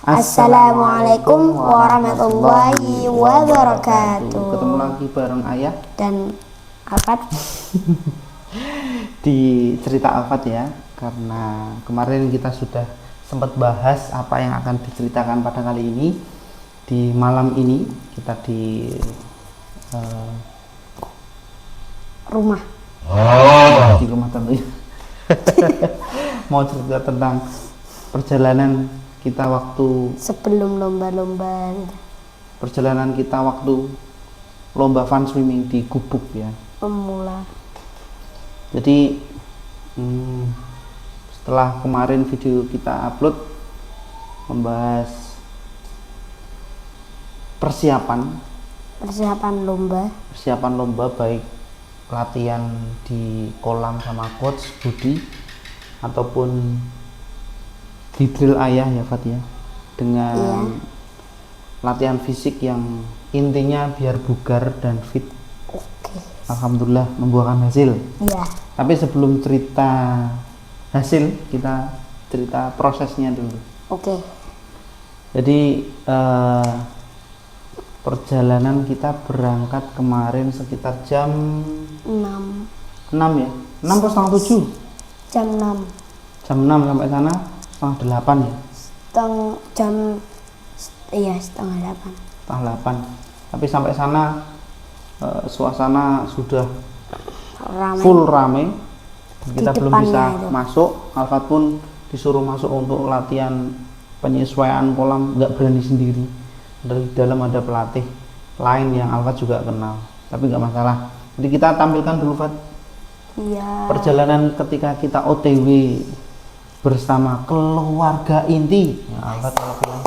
Assalamualaikum warahmatullahi wabarakatuh. Ketemu lagi bareng Ayah dan Alfat di cerita Alfat ya. Karena kemarin kita sudah sempat bahas apa yang akan diceritakan pada kali ini. Di malam ini kita di rumah. Di rumah tentunya. Mau cerita tentang perjalanan kita waktu sebelum lomba-lomba. Perjalanan kita waktu lomba fun swimming di Gubuk ya. Pemula. Jadi setelah kemarin video kita upload membahas persiapan lomba baik latihan di kolam sama coach Budi ataupun di drill Ayah ya Fat ya, dengan latihan fisik yang intinya biar bugar dan fit. Alhamdulillah membuahkan hasil. Tapi sebelum cerita hasil, kita cerita prosesnya dulu. Jadi perjalanan kita berangkat kemarin sekitar jam 6 ya, 6 atau setengah 7? Jam 6 sampai sana setengah 8 ya? Setengah 8. Tapi sampai sana suasana sudah full rame. Kita belum bisa masuk. Alfat pun disuruh masuk untuk latihan penyesuaian kolam, nggak berani sendiri. Dari dalam ada pelatih lain yang Alfat juga kenal, tapi nggak masalah. Jadi kita tampilkan dulu Fat. Perjalanan ketika kita OTW bersama keluarga inti ya, Alfat kalau bilang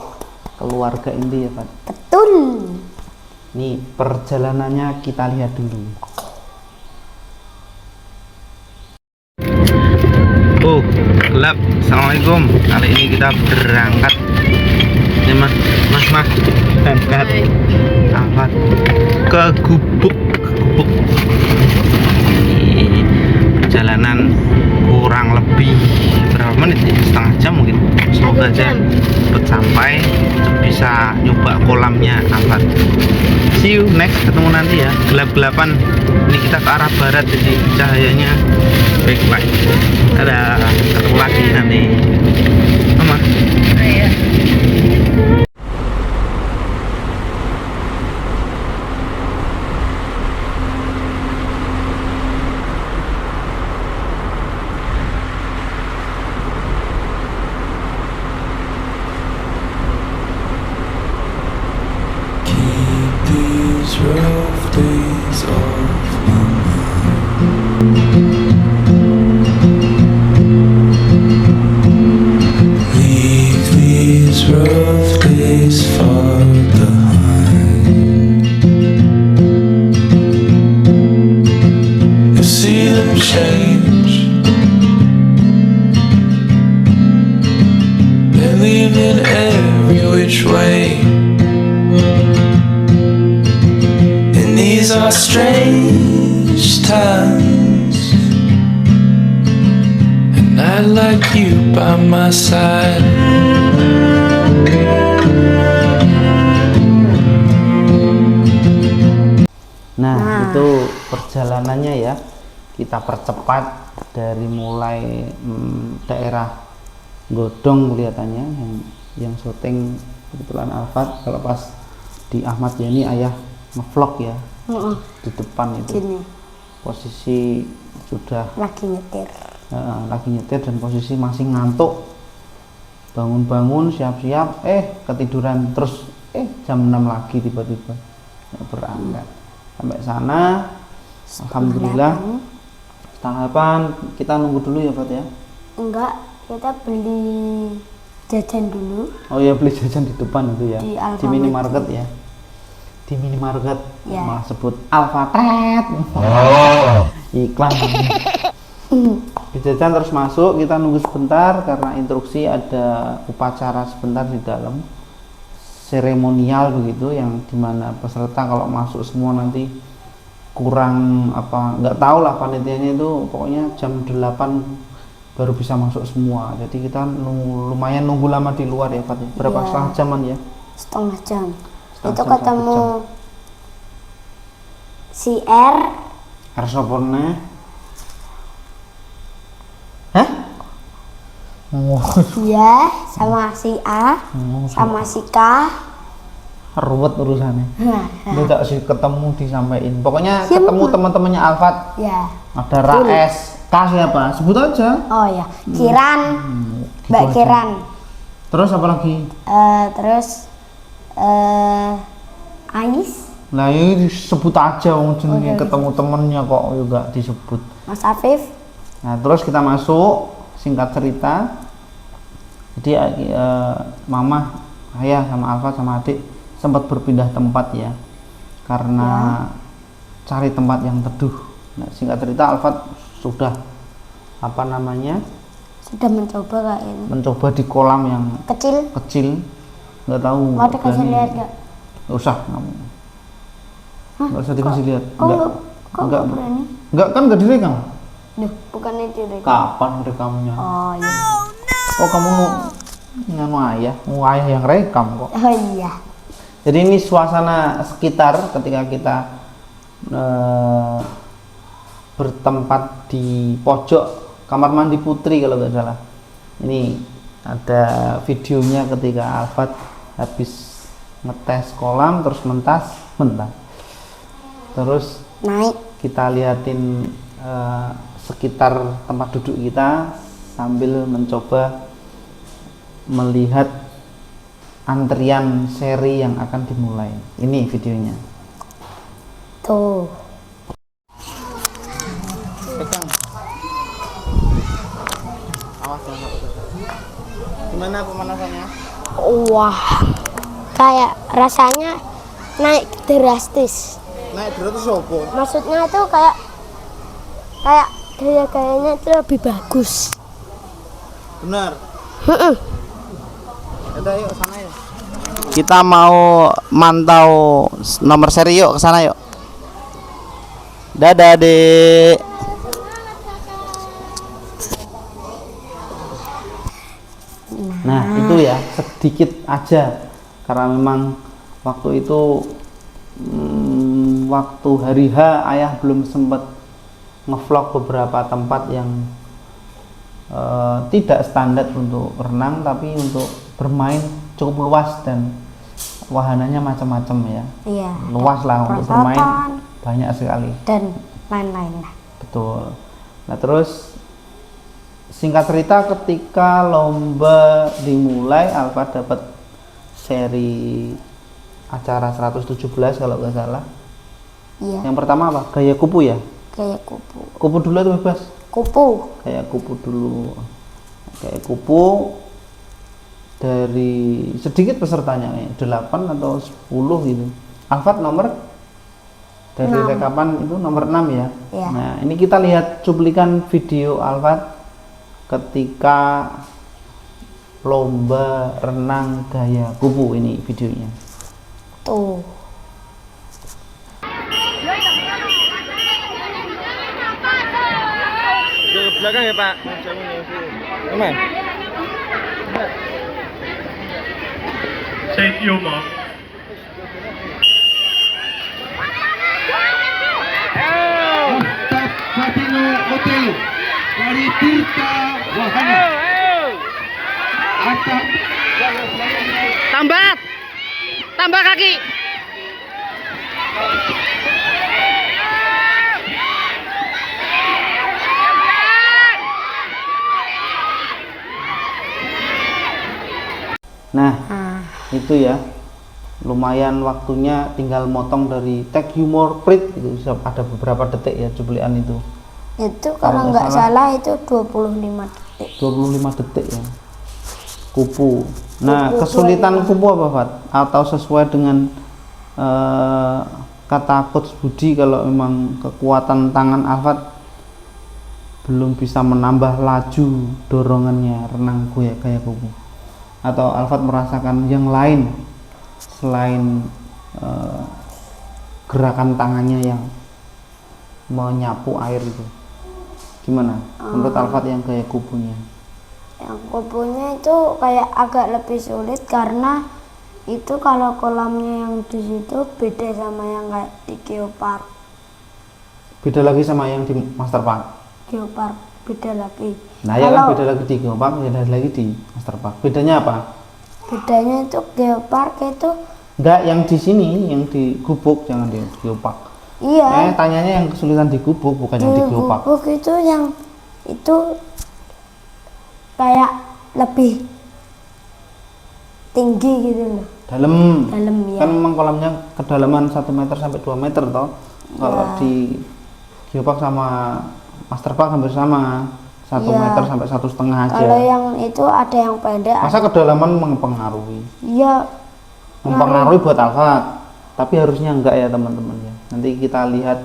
keluarga inti ya Pak. Betul. Nih perjalanannya kita lihat dulu. Oh gelap. Assalamualaikum. Kali ini kita berangkat ini mas berangkat Alfat ke Gubuk. Perjalanan kurang lebih berapa menit ya? Setengah jam mungkin. Semoga aja cepat sampai, bisa nyoba kolamnya Alfat. See you next, ketemu nanti ya. Gelap-gelapan ini kita ke arah barat jadi cahayanya baik-baik. Dadah, ketemu lagi nanti Mama. Rough days off my mind. Leave these rough days far behind. You see them change. They're leaving every which way. These are strange times, and I'd like you by my side. Nah, itu perjalanannya ya. Kita percepat dari mulai daerah Godong kelihatannya yang syuting kebetulan Alfat. Kalau pas di Ahmad Yani Ayah ngevlog ya. Di depan itu gini. Posisi sudah lagi nyetir dan posisi masih ngantuk, bangun siap-siap ketiduran terus jam 6 lagi tiba-tiba berangkat sampai sana. Alhamdulillah setengah 8 kita nunggu dulu ya Pak ya. Enggak, kita beli jajan dulu. Oh ya, beli jajan di depan itu ya, di minimarket ya. Di minimarket malah sebut Alfatet. Iklan. Di jajan terus masuk, kita nunggu sebentar karena instruksi ada upacara sebentar di dalam, seremonial begitu, yang dimana peserta kalau masuk semua nanti kurang nggak tahu lah panitianya itu, pokoknya jam 8 baru bisa masuk semua. Jadi kita lumayan nunggu lama di luar ya Fat. Berapa setengah jaman ya? Setengah jam. Setengah Itu jam, ketemu 1 jam. si R. R sopone. Hah? Oh, Iya, sama si A, sama si K. ruwet urusannya. Lu tak sih ketemu disampaikan. Pokoknya Siapa? ketemu teman-temannya Alfat. Ya. Ada Raes, K siapa? Sebut aja. Oh ya, Kiran, Gitu Mbak aja. Kiran. Terus apa lagi? Terus Ais, Nah ini disebut aja wong jenenge Oke. ketemu temennya kok juga disebut. Mas Afif. Nah terus kita masuk, singkat cerita. Jadi mama, ayah sama Alfat sama adik sempat berpindah tempat ya. Karena cari tempat yang teduh. Nah singkat cerita Alfat sudah apa namanya? Sudah mencoba kak ini. Mencoba di kolam yang Kecil. kecil. Nggak tahu. Mau dikasih berani. lihat gak? Nggak usah kamu. Nggak usah dikasih lihat. Kok nggak berani? Enggak kan nggak direkam. Duh, bukannya direkam. Kapan rekamnya? Oh iya. Oh kamu nganu ayah, mau ayah yang rekam kok. Oh iya. Jadi ini suasana sekitar ketika kita bertempat di pojok kamar mandi putri kalau nggak salah. Ini ada videonya ketika Alfat habis ngetes kolam terus mentas. Terus Naik. kita liatin sekitar tempat duduk kita sambil mencoba melihat antrian seri yang akan dimulai. Ini videonya. Tuh. Pegang. Awas jangan. Gimana pemanasannya? Wah. Kayak rasanya naik drastis. Naik terus opo? Maksudnya itu kayak gaya-gayanya itu lebih bagus. Benar. Udah yuk sana yuk. Kita mau mantau nomor seri yuk ke sana yuk. Dadah, Dek. Nah, itu ya sedikit aja karena memang waktu itu waktu hari H ayah belum sempat ngevlog beberapa tempat yang tidak standar untuk renang tapi untuk bermain cukup luas dan wahananya macam-macam ya. Iya. Luas lah untuk perosotan bermain banyak sekali. dan lain-lain lah. Betul. Nah terus singkat cerita ketika lomba dimulai Alfa dapat seri acara 117 kalau nggak salah. Iya. Yang pertama apa? Gaya kupu ya? Gaya kupu. Kupu dulu atau bebas? Kupu. Kayak kupu dulu. Kayak kupu dari sedikit pesertanya kayak 8 atau 10 gitu. Alfat nomor dari 6. rekapan itu nomor 6 ya. Iya. Nah, ini kita lihat cuplikan video Alfat ketika lomba renang gaya kupu, ini videonya. Tuh. Ke belakang ya Pak. Aman. Say yo mom. Ustaz Fatino Hotel dari Tirta Wahana. Atap Tambah kaki. Nah, itu ya. Lumayan waktunya, tinggal motong dari tag humor prit itu ada beberapa detik ya cuplikan itu. Itu Kalau kalau nggak nggak salah itu 25 detik. 25 detik ya. Kupu. Nah, Kupu kesulitan 25. kupu apa, Pak? Atau sesuai dengan kata Coach Budi kalau memang kekuatan tangan Alfat belum bisa menambah laju dorongannya renang gaya kupu. Atau Alfat merasakan yang lain selain gerakan tangannya yang menyapu air itu. Gimana menurut Alfat yang gaya kubunya? Yang kubunya itu kayak agak lebih sulit karena itu kalau kolamnya yang di situ beda sama yang kayak di geopark. Beda lagi sama yang di Master Park. Geopark beda lagi. Nah ya kan beda lagi di geopark, beda lagi di Master Park. Bedanya apa? Bedanya itu geopark itu Enggak, yang di sini, yang di gubuk, jangan di geopark. iya. Tanyanya yang kesulitan di gubuk, bukan yang di geopark. Gubuk itu yang itu kayak lebih tinggi gitu loh. Dalam Ya. kan memang kolamnya kedalaman 1 meter sampai 2 meter toh. Kalau di geopark sama Master Park hampir sama 1 meter sampai 1,5 aja. Kalau yang itu ada yang pendek. Masa kedalaman mempengaruhi? Iya. Mempengaruhi buat Alfat, tapi harusnya enggak ya teman-teman ya. Nanti kita lihat,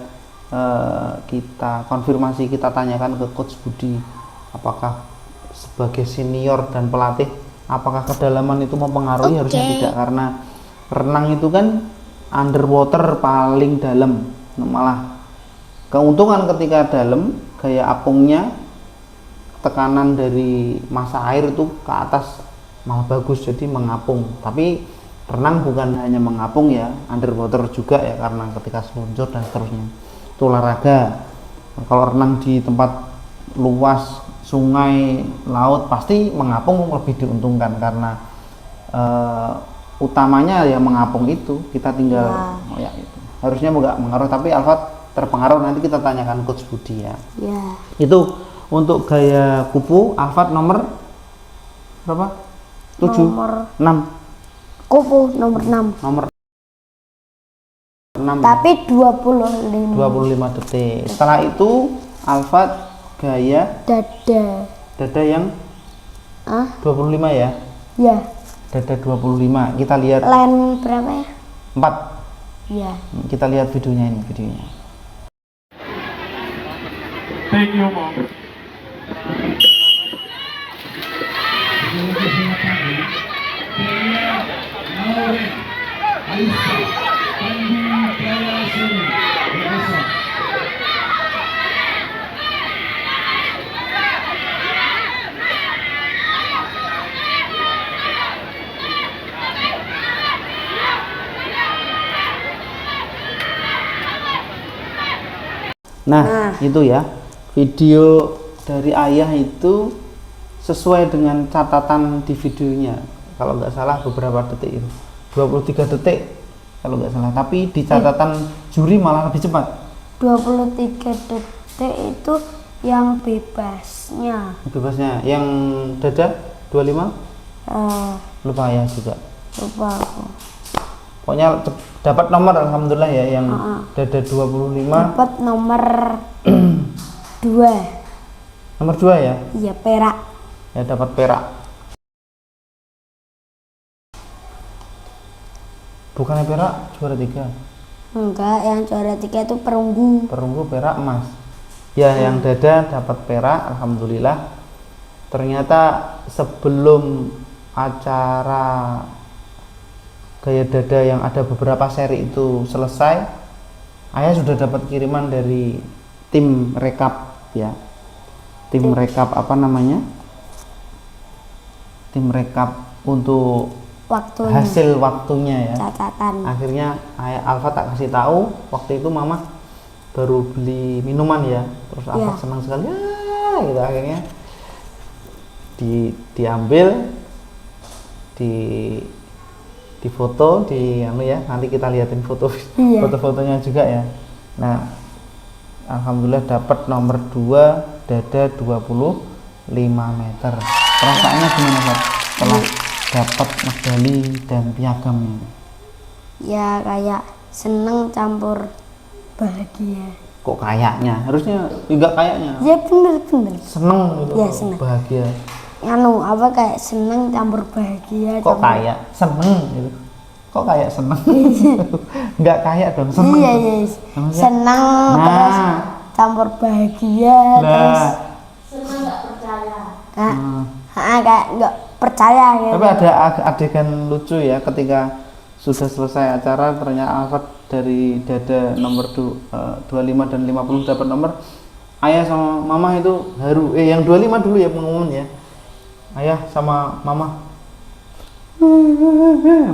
kita konfirmasi, kita tanyakan ke Coach Budi, apakah sebagai senior dan pelatih, apakah kedalaman itu mempengaruhi? Harusnya tidak, karena renang itu kan underwater paling dalam. Malah keuntungan ketika dalam, gaya apungnya, tekanan dari massa air itu ke atas malah bagus, jadi mengapung. Tapi renang bukan hanya mengapung ya, underwater juga ya, karena ketika seluncur dan seterusnya itu olahraga. Kalau renang di tempat luas, sungai, laut, pasti mengapung lebih diuntungkan, karena utamanya ya mengapung itu. Kita tinggal ya itu harusnya enggak mengaruh, tapi Alfat terpengaruh. Nanti kita tanyakan Coach Budi ya. Itu untuk gaya kupu. Alfat nomor berapa? 7 6 Kupu nomor 6. Nomor 6 Tapi 25 detik. Setelah itu Alfat gaya dada yang 25 ya. Ya. Dada 25. Kita lihat Line berapa ya? 4. Ya. Kita lihat videonya ini, videonya. Thank you, Mom. Lauren, Aisyah, Pandu Prayasini, Bekasa. Nah, itu ya, video dari ayah itu sesuai dengan catatan di videonya. Kalau nggak salah beberapa detik itu, 23 detik kalau nggak salah. Tapi di catatan juri malah lebih cepat. 23 detik itu yang bebasnya. Bebasnya, yang dada 25? Lupa ya juga. Lupa aku. Pokoknya dapat nomor, alhamdulillah ya, yang dada 25. Dapat nomor 2. Nomor 2 ya? Iya, perak. Ya, dapat perak. Bukannya perak juara 3? Enggak, yang juara 3 itu perunggu. Perunggu, perak, emas. Ya, yang dada dapat perak, alhamdulillah. Ternyata sebelum acara gaya dada yang ada beberapa seri itu selesai, ayah sudah dapat kiriman dari tim rekap ya. Tim rekap apa namanya? Tim rekap untuk Waktunya. hasil waktunya ya. Catatan. Akhirnya ayah Alfa tak kasih tahu, waktu itu mama baru beli minuman ya, terus Alfa senang sekali ya, gitu. Akhirnya diambil, di foto, nanti kita liatin foto-fotonya juga ya. Nah, alhamdulillah dapat nomor 2, dada 25 meter. Perasaannya gimana Pak setelah dapat medali dan piagamnya? Ya kayak seneng campur bahagia. Kok kayaknya? Harusnya enggak kayaknya. Ya bener. Seneng gitu. Ya, seneng. Bahagia. Apa kayak seneng campur bahagia. Kok kayak seneng gitu. Kok kayak seneng? Enggak kayak dong, seneng. Iya. Seneng terus campur bahagia terus seneng nggak percaya. Kayak nggak percaya ya. Tapi ada adegan lucu ya, ketika sudah selesai acara ternyata Alfat dari dada nomor 25 dan 50 dapat nomor, ayah sama mama itu haru. Yang 25 dulu ya pengumuman ya. Ayah sama mama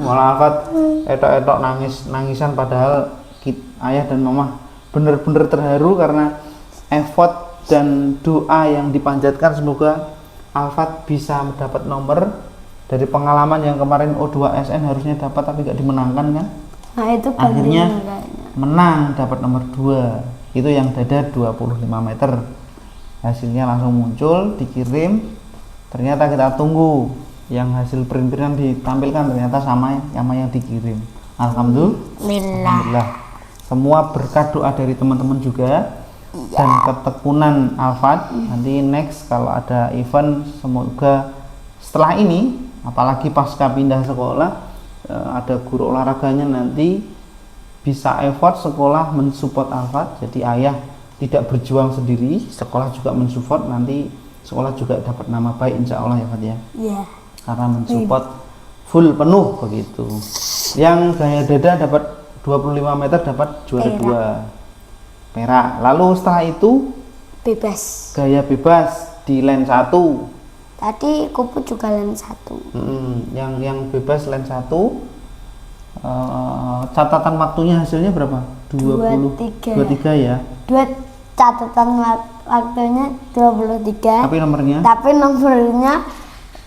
malah Alfat etok-etok nangisan padahal ayah dan mama bener-bener terharu karena effort dan doa yang dipanjatkan. Semoga Alfat bisa mendapat nomor. Dari pengalaman yang kemarin O2SN harusnya dapat tapi gak dimenangkan kan. Nah itu akhirnya menang dapat nomor 2, itu yang dada 25 meter. Hasilnya langsung muncul, dikirim, ternyata kita tunggu yang hasil print-printan ditampilkan ternyata sama yang dikirim. Alhamdulillah. Semua berkat doa dari teman-teman juga dan ketekunan Alfat. Nanti next kalau ada event, semoga setelah ini apalagi pasca pindah sekolah ada guru olahraganya, nanti bisa effort sekolah mensupport Alfat. Jadi ayah tidak berjuang sendiri, sekolah juga mensupport, nanti sekolah juga dapat nama baik insya Allah ya Fat ya. Iya. Karena mensupport full penuh begitu. Yang gaya dada dapat 25 meter dapat juara 2 perak. Lalu setelah itu bebas. Gaya bebas di line 1. Tadi kupu juga line 1. Yang bebas line 1. Catatan waktunya hasilnya berapa? 23 ya. Catatan waktunya 23. Tapi nomornya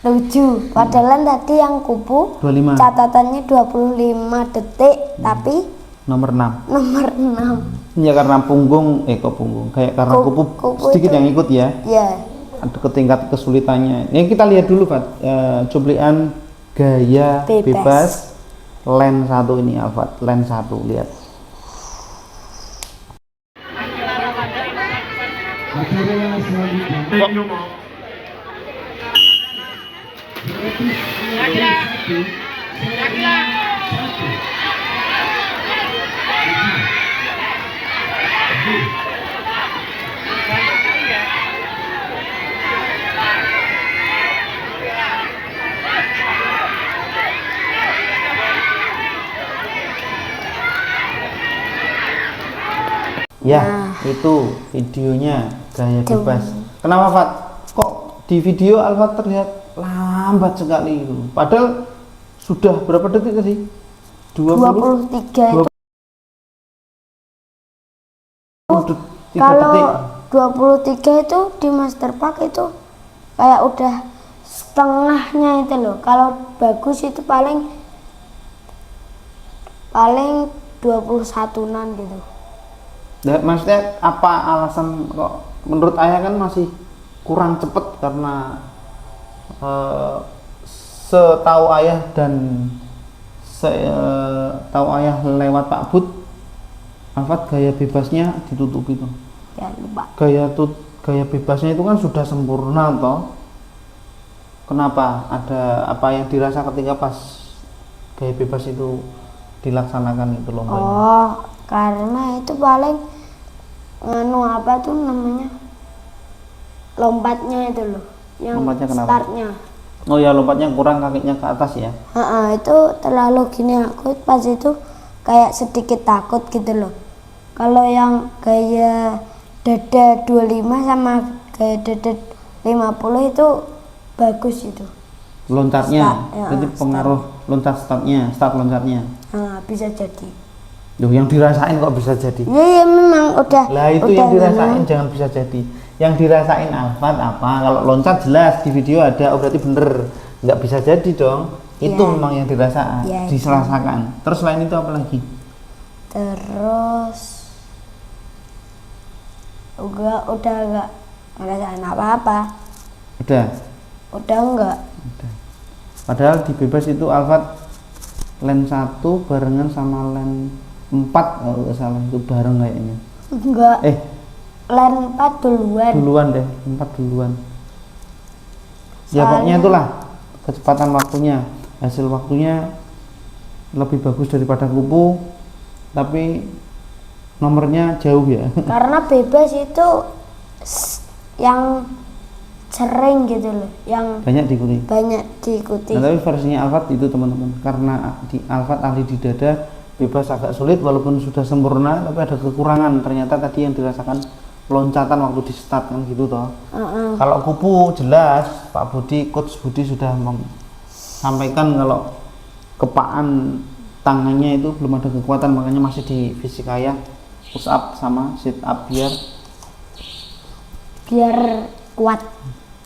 7. Padahal tadi yang kupu 25. Catatannya 25 detik, tapi nomor 6. Nomor 6. Ya karena punggung kayak karena kupu sedikit yang ikut ya. Iya. Ke tingkat kesulitannya. Ini kita lihat dulu Pak, cuplikan gaya bebas line 1 ini Alfat, line 1 lihat. Acara selanjutnya. Ya, itu videonya gaya bebas. Kenapa Fat? Kok di video Alfat terlihat lambat sekali itu? Padahal sudah berapa detik tadi? 23 20, kalau 23 itu di Masterpark itu kayak udah setengahnya itu loh. Kalau bagus itu paling 21-an gitu. Maksudnya apa alasan kok menurut ayah kan masih kurang cepet? Karena setahu ayah dan tahu ayah lewat Pak Bud, Alfat gaya bebasnya ditutup itu. Ya lupa. Gaya bebasnya itu kan sudah sempurna toh. Kenapa ada apa yang dirasa ketika pas gaya bebas itu dilaksanakan itu lomba? Oh, karena itu paling apa tuh namanya, lompatnya itu loh, yang Lompatnya kenapa? startnya. Oh ya, lompatnya kurang, kakinya ke atas ya. Itu terlalu gini, aku pas itu kayak sedikit takut gitu loh. Kalau yang gaya dada 25 sama gaya dada 50 itu bagus itu. Loncatnya, ya, jadi pengaruh start loncatnya. Bisa jadi. Loh, yang dirasain kok bisa jadi? Iya memang udah. Lah itu udah yang dirasain jangan bisa jadi. Yang dirasain Alfat apa? Kalau loncat jelas di video ada, oh berarti bener. Nggak bisa jadi dong. Itu Ya. memang yang dirasakan, Ya, diserasakan. Terus selain itu apa lagi? Terus udah enggak ngerasain apa-apa. Udah enggak. Padahal di bebas itu Alfat line 1 barengan sama line 4 kalau nggak salah, itu bareng kayaknya. Enggak. Line 4 Duluan deh, 4 duluan. Ya pokoknya itulah kecepatan waktunya, hasil waktunya lebih bagus daripada kupu, tapi nomornya jauh ya. Karena bebas itu yang sering gitu loh, yang Banyak diikuti. diikuti. Nah, tapi versinya Alfat itu teman-teman, karena di Alfat ahli di dada, bebas agak sulit walaupun sudah sempurna, tapi ada kekurangan. Ternyata tadi yang dirasakan loncatan waktu di start kan gitu toh. Kalau kupu jelas Pak Budi, Coach Budi sudah sampaikan kalau kepaan tangannya itu belum ada kekuatan, makanya masih di fisikaya push up sama sit up biar kuat.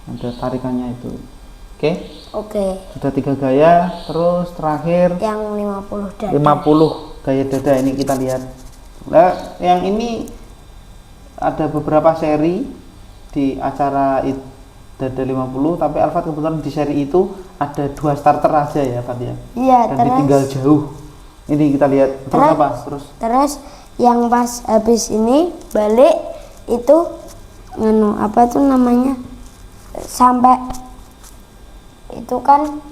ada tarikannya itu. Oke. Oke. Sudah 3 gaya, terus terakhir Yang 50 dada. 50 gaya dada ini kita lihat. Nah, yang ini ada beberapa seri di acara dada 50, tapi Alfat kebetulan di seri itu ada 2 starter aja ya, Fat ya. Iya, Dan ditinggal jauh. Ini kita lihat terus apa? Terus yang pas habis ini balik itu apa tuh namanya? Sampai itu kan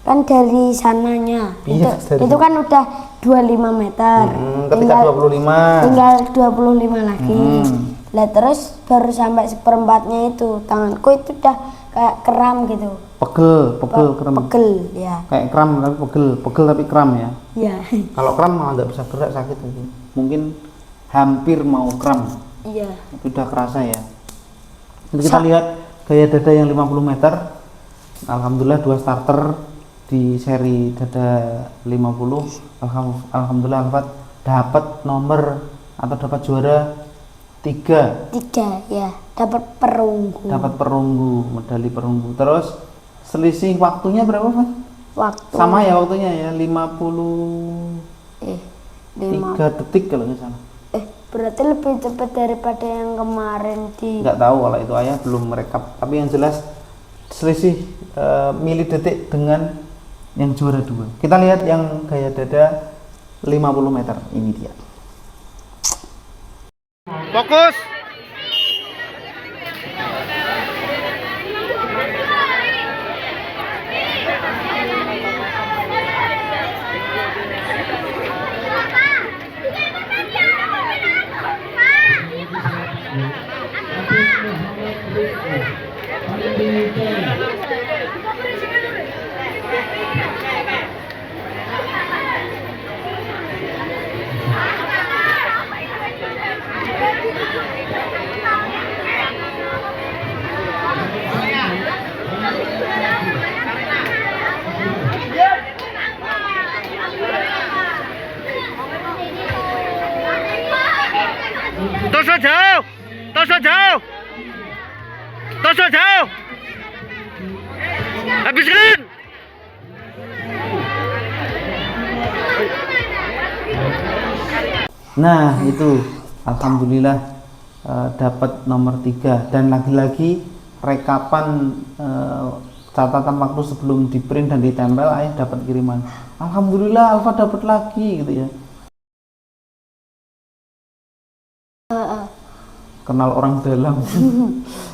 dari sananya. Iya, itu kan udah 25 meter. Ketika 25 tinggal 25 lagi. Lah terus baru sampai seperempatnya itu tanganku itu udah kayak kram gitu. Pegel kram. Pegel ya. Kayak kram tapi pegel tapi kram ya. Iya. Kalau kram malah nggak bisa gerak, sakit itu. Mungkin hampir mau kram. Iya. Itu udah kerasa ya. Nanti kita lihat gaya dada yang 50 meter. Alhamdulillah 2 starter di seri dada 50. Alhamdulillah Alfat dapat nomor atau dapat juara 3 ya, dapat perunggu, medali perunggu. Terus selisih waktunya berapa, Pak? Sama ya waktunya ya, 53 detik kalau nggak salah. Berarti lebih cepat daripada yang kemarin nggak tahu kalau itu ayah belum merekap, tapi yang jelas selisih milidetik dengan yang juara 2. Kita lihat yang gaya dada 50 meter, ini dia. Fokus. Tosok jauh. Habiskan. Nah itu alhamdulillah dapat nomor 3, dan lagi-lagi rekapan catatan waktu sebelum di print dan ditempel, ayah dapat kiriman. Alhamdulillah Alfa dapat lagi gitu ya. Kenal orang dalam.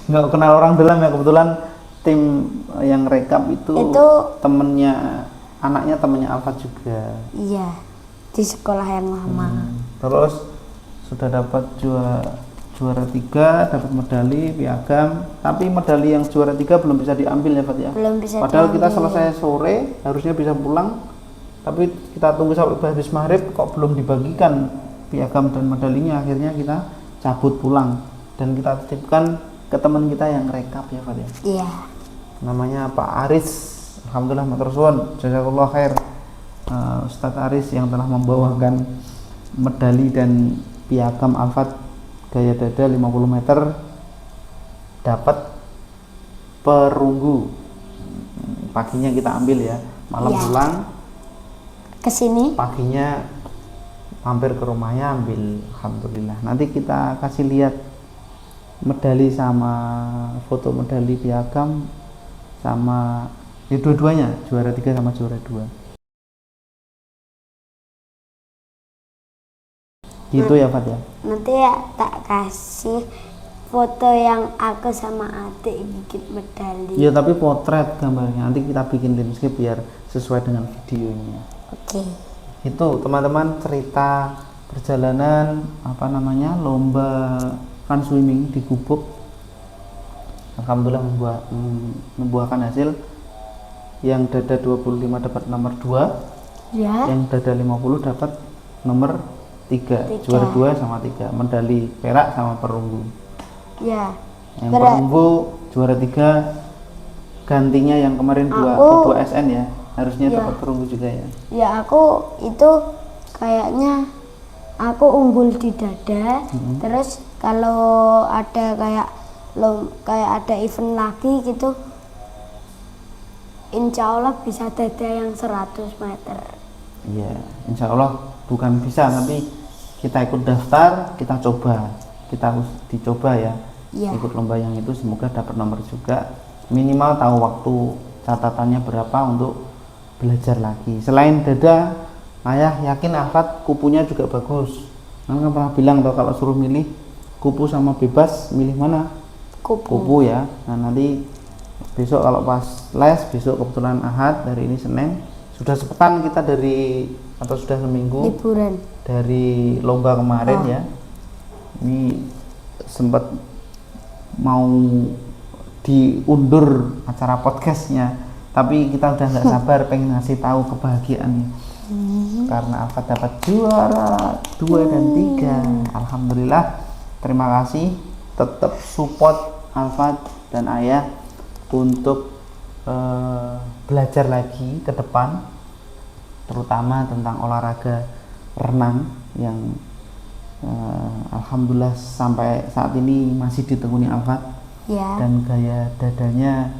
Nggak kenal orang dalam ya, kebetulan tim yang rekap itu anaknya temennya Alfa juga. Iya, di sekolah yang lama. Terus sudah dapat juara 3, dapat medali piagam, tapi medali yang juara 3 belum bisa diambil ya, Fat ya. Belum bisa. Padahal kita selesai sore harusnya bisa pulang, tapi kita tunggu sampai habis maghrib kok belum dibagikan piagam dan medalinya. Akhirnya kita cabut pulang dan kita titipkan ke teman kita yang rekap ya, Fat ya. Iya. Namanya Pak Aris. Alhamdulillah matur suwun, jazakallah khair. Ustadz Aris yang telah membawakan medali dan piagam Alfat gaya dada 50 meter, dapat perunggu. Paginya kita ambil ya, malam pulang kesini, paginya mampir ke rumahnya ambil. Alhamdulillah. Nanti kita kasih lihat medali sama foto medali piagam sama dua-duanya, juara 3 sama juara 2. Gitu ya, Fat ya. Nanti ya tak kasih foto yang aku sama adik bikin medali. Ya tapi potret gambarnya nanti kita bikin landscape biar sesuai dengan videonya. Oke. Itu teman-teman cerita perjalanan lomba fun swimming di Gubuk. Alhamdulillah membuahkan hasil. Yang dada 25 dapat nomor 2, Ya. yang dada 50 dapat nomor 3. Tiga. Juara 2 sama 3. Medali perak sama perunggu. Ya. Yang perunggu juara 3 gantinya yang kemarin 2 SN ya. Harusnya dapat perunggu juga ya. Ya aku itu kayaknya aku unggul di dada. Terus kalau ada kayak ada event lagi gitu, insya Allah bisa dada yang 100 meter. Iya, insya Allah bukan bisa, tapi kita ikut daftar, kita coba, kita harus dicoba ya. Ikut lomba yang itu, semoga dapat nomor juga. Minimal tahu waktu catatannya berapa untuk belajar lagi. Selain dada, ayah yakin Alfat kupunya juga bagus. Kan pernah bilang tuh kalau suruh milih kupu sama bebas, milih mana? Kupu ya. Nah nanti besok kalau pas les, besok kebetulan Ahad, dari ini Senin, sudah sepekan kita atau sudah seminggu liburan dari lomba kemarin ya. Ini sempat mau diundur acara podcastnya, tapi kita udah nggak sabar pengen ngasih tahu kebahagiaannya. Karena Alfat dapat juara 2 dan 3. Alhamdulillah. Terima kasih, tetap support Alfat dan ayah untuk belajar lagi ke depan, terutama tentang olahraga renang yang alhamdulillah sampai saat ini masih ditekuni Alfat. Dan gaya dadanya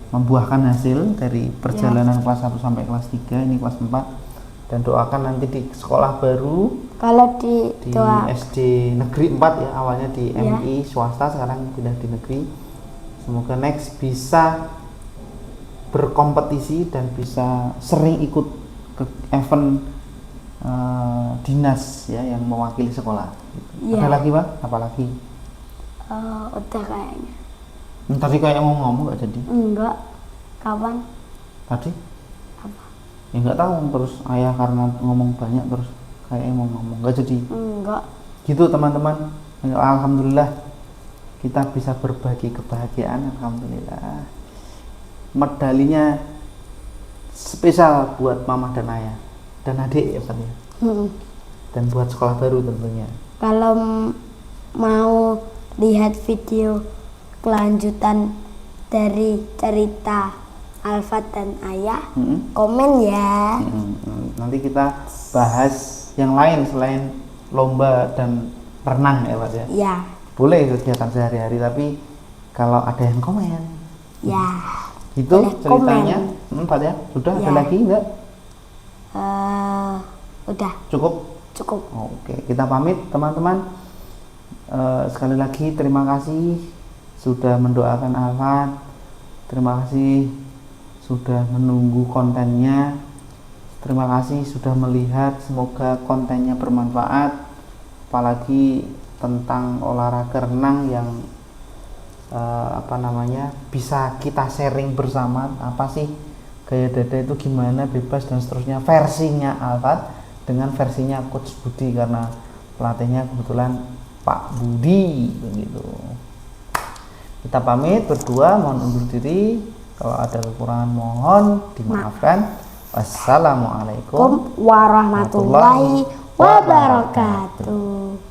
membuahkan hasil dari perjalanan kelas 1 sampai kelas 3, ini kelas 4. Dan doakan nanti di sekolah baru, kalau di SD negeri 4 ya, awalnya di MI swasta, sekarang pindah di negeri. Semoga next bisa berkompetisi dan bisa sering ikut ke event dinas ya yang mewakili sekolah. Ada lagi Pak? Apa lagi? Udah kayaknya. Tadi kayak mau ngomong nggak jadi? Enggak. Kapan? Tadi? Apa? Ya nggak tahu, terus ayah karena ngomong banyak terus kayaknya mau ngomong nggak jadi. Enggak. Gitu teman-teman. Alhamdulillah kita bisa berbagi kebahagiaan. Alhamdulillah. Medalinya spesial buat mama dan ayah dan adik ya Pak ya. Dan buat sekolah baru tentunya. Kalau mau lihat video kelanjutan dari cerita Alfat dan ayah, komen ya. Nanti kita bahas yang lain selain lomba dan renang ya Pak ya. Ya. Boleh kegiatan sehari-hari, tapi kalau ada yang komen ya itu ceritanya Pak ya. Sudah ada lagi enggak? Udah cukup. Oke, kita pamit teman-teman. Sekali lagi terima kasih sudah mendoakan Alfat, terima kasih sudah menunggu kontennya, terima kasih sudah melihat, semoga kontennya bermanfaat, apalagi tentang olahraga renang yang bisa kita sharing bersama, apa sih gaya dada itu gimana, bebas dan seterusnya, versinya Alfat dengan versinya Coach Budi, karena pelatihnya kebetulan Pak Budi begitu. Kita pamit berdua, mohon undur diri, kalau ada kekurangan mohon dimaafkan. Wassalamualaikum warahmatullahi wabarakatuh.